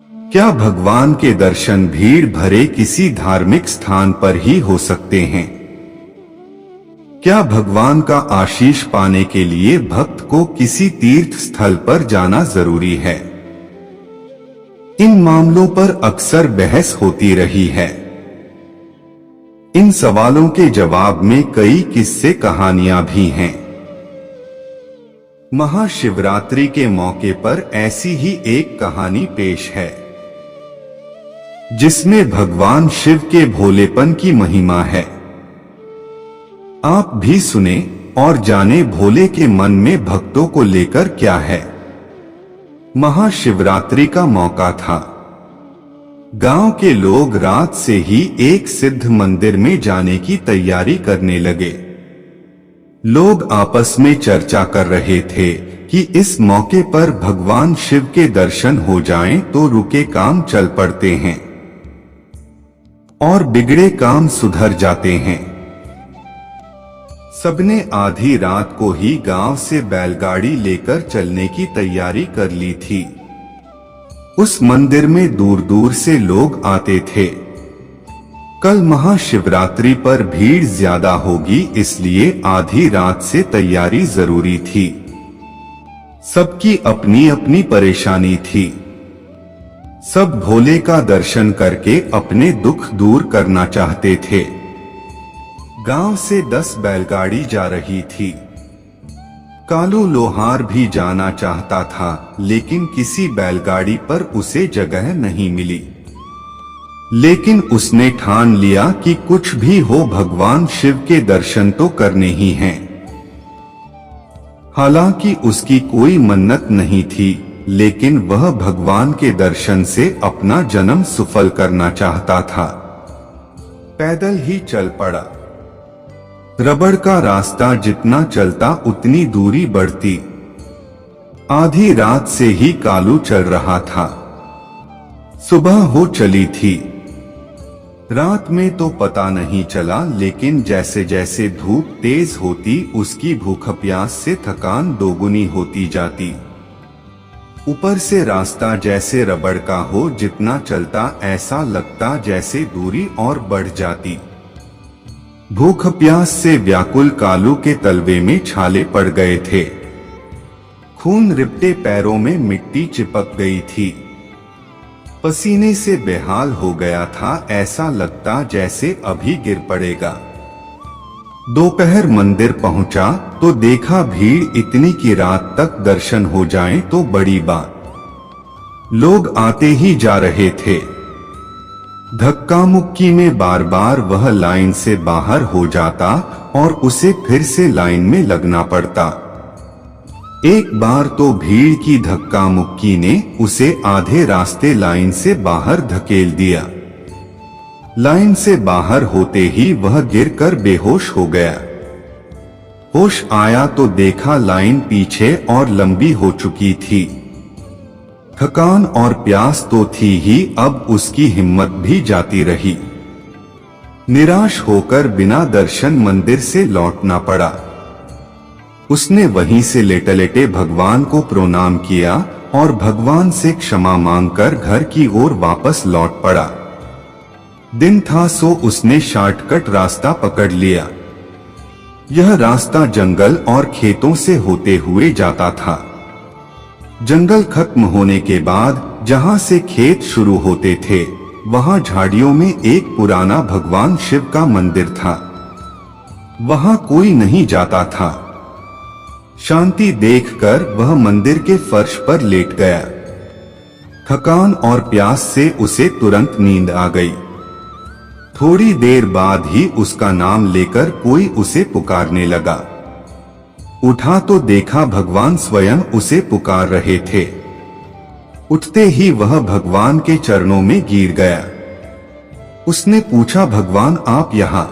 क्या भगवान के दर्शन भीड़ भरे किसी धार्मिक स्थान पर ही हो सकते हैं? क्या भगवान का आशीष पाने के लिए भक्त को किसी तीर्थ स्थल पर जाना जरूरी है? इन मामलों पर अक्सर बहस होती रही है। इन सवालों के जवाब में कई किस्से कहानियां भी हैं। महाशिवरात्रि के मौके पर ऐसी ही एक कहानी पेश है, जिसमें भगवान शिव के भोलेपन की महिमा है। आप भी सुने और जाने भोले के मन में भक्तों को लेकर क्या है। महाशिवरात्रि का मौका था। गांव के लोग रात से ही एक सिद्ध मंदिर में जाने की तैयारी करने लगे। लोग आपस में चर्चा कर रहे थे कि इस मौके पर भगवान शिव के दर्शन हो जाएं तो रुके काम चल पड़ते हैं और बिगड़े काम सुधर जाते हैं। सबने आधी रात को ही गांव से बैलगाड़ी लेकर चलने की तैयारी कर ली थी। उस मंदिर में दूर दूर से लोग आते थे। कल महाशिवरात्रि पर भीड़ ज्यादा होगी, इसलिए आधी रात से तैयारी जरूरी थी। सबकी अपनी अपनी परेशानी थी। सब भोले का दर्शन करके अपने दुख दूर करना चाहते थे। गांव से 10 बैलगाड़ी जा रही थी। कालू लोहार भी जाना चाहता था, लेकिन किसी बैलगाड़ी पर उसे जगह नहीं मिली। लेकिन उसने ठान लिया कि कुछ भी हो भगवान शिव के दर्शन तो करने ही हैं। हालांकि उसकी कोई मन्नत नहीं थी, लेकिन वह भगवान के दर्शन से अपना जन्म सफल करना चाहता था। पैदल ही चल पड़ा। रबड़ का रास्ता जितना चलता उतनी दूरी बढ़ती। आधी रात से ही कालू चल रहा था। सुबह हो चली थी। रात में तो पता नहीं चला, लेकिन जैसे जैसे धूप तेज होती उसकी भूख प्यास से थकान दोगुनी होती जाती। ऊपर से रास्ता जैसे रबड़ का हो, जितना चलता ऐसा लगता जैसे दूरी और बढ़ जाती। भूख प्यास से व्याकुल कालू के तलवे में छाले पड़ गए थे। खून रिपटे पैरों में मिट्टी चिपक गई थी। पसीने से बेहाल हो गया था, ऐसा लगता जैसे अभी गिर पड़ेगा। दोपहर मंदिर पहुंचा तो देखा भीड़ इतनी कि रात तक दर्शन हो जाएं तो बड़ी बात। लोग आते ही जा रहे थे। धक्का मुक्की में बार बार वह लाइन से बाहर हो जाता और उसे फिर से लाइन में लगना पड़ता। एक बार तो भीड़ की धक्का मुक्की ने उसे आधे रास्ते लाइन से बाहर धकेल दिया। लाइन से बाहर होते ही वह गिरकर बेहोश हो गया। होश आया तो देखा लाइन पीछे और लंबी हो चुकी थी। थकान और प्यास तो थी ही, अब उसकी हिम्मत भी जाती रही। निराश होकर बिना दर्शन मंदिर से लौटना पड़ा। उसने वहीं से लेटे लेटे भगवान को प्रणाम किया और भगवान से क्षमा मांगकर घर की ओर वापस लौट पड़ा। दिन था सो उसने शॉर्टकट रास्ता पकड़ लिया। यह रास्ता जंगल और खेतों से होते हुए जाता था। जंगल खत्म होने के बाद जहां से खेत शुरू होते थे, वहां झाड़ियों में एक पुराना भगवान शिव का मंदिर था। वहां कोई नहीं जाता था। शांति देखकर वह मंदिर के फर्श पर लेट गया। थकान और प्यास से उसे तुरंत नींद आ गई। थोड़ी देर बाद ही उसका नाम लेकर कोई उसे पुकारने लगा। उठा तो देखा भगवान स्वयं उसे पुकार रहे थे। उठते ही वह भगवान के चरणों में गिर गया। उसने पूछा, भगवान आप यहाँ?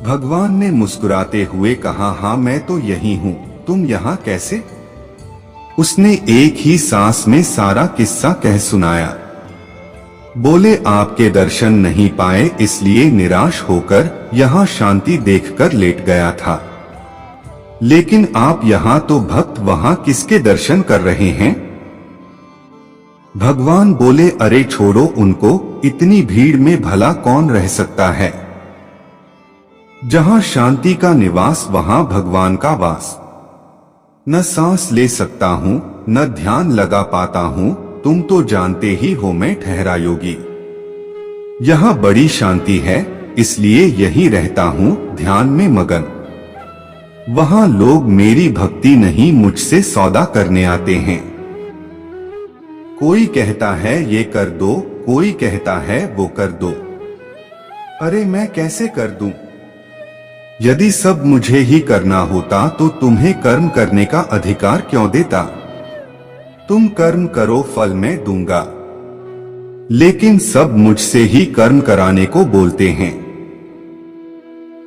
भगवान ने मुस्कुराते हुए कहा, हाँ मैं तो यही हूँ, तुम यहाँ कैसे? उसने एक ही सांस में सारा किस्सा कह सुनाया। बोले, आपके दर्शन नहीं पाए इसलिए निराश होकर यहाँ शांति देखकर लेट गया था। लेकिन आप यहाँ तो भक्त, वहाँ किसके दर्शन कर रहे हैं? भगवान बोले, अरे छोड़ो उनको, इतनी भीड़ में भला कौन रह सकता है। जहां शांति का निवास वहां भगवान का वास। न सांस ले सकता हूं, न ध्यान लगा पाता हूं, तुम तो जानते ही हो मैं ठहरा योगी। यहाँ बड़ी शांति है, इसलिए यही रहता हूँ ध्यान में मगन। वहाँ लोग मेरी भक्ति नहीं मुझसे सौदा करने आते हैं। कोई कहता है ये कर दो, कोई कहता है वो कर दो। अरे मैं कैसे कर दूं? यदि सब मुझे ही करना होता तो तुम्हें कर्म करने का अधिकार क्यों देता? तुम कर्म करो, फल मैं दूंगा। लेकिन सब मुझसे ही कर्म कराने को बोलते हैं।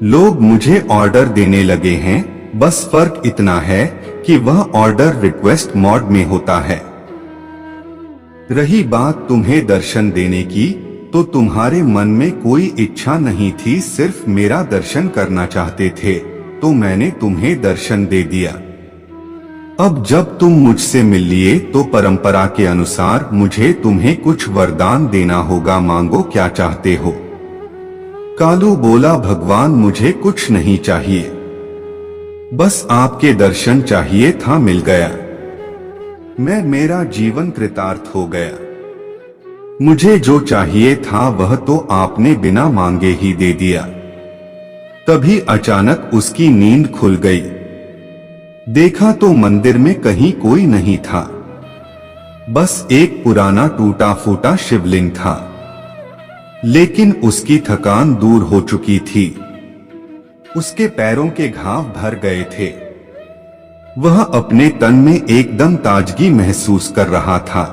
लोग मुझे ऑर्डर देने लगे हैं, बस फर्क इतना है कि वह ऑर्डर रिक्वेस्ट मोड में होता है। रही बात तुम्हें दर्शन देने की, तो तुम्हारे मन में कोई इच्छा नहीं थी, सिर्फ मेरा दर्शन करना चाहते थे, तो मैंने तुम्हें दर्शन दे दिया। अब जब तुम मुझसे मिल लिए तो परंपरा के अनुसार मुझे तुम्हें कुछ वरदान देना होगा, मांगो क्या चाहते हो। कालू बोला, भगवान मुझे कुछ नहीं चाहिए, बस आपके दर्शन चाहिए था, मिल गया। मेरा जीवन कृतार्थ हो गया। मुझे जो चाहिए था वह तो आपने बिना मांगे ही दे दिया। तभी अचानक उसकी नींद खुल गई। देखा तो मंदिर में कहीं कोई नहीं था, बस एक पुराना टूटा फूटा शिवलिंग था। लेकिन उसकी थकान दूर हो चुकी थी, उसके पैरों के घाव भर गए थे। वह अपने तन में एकदम ताजगी महसूस कर रहा था।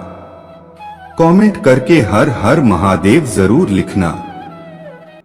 कमेंट करके हर हर महादेव जरूर लिखना।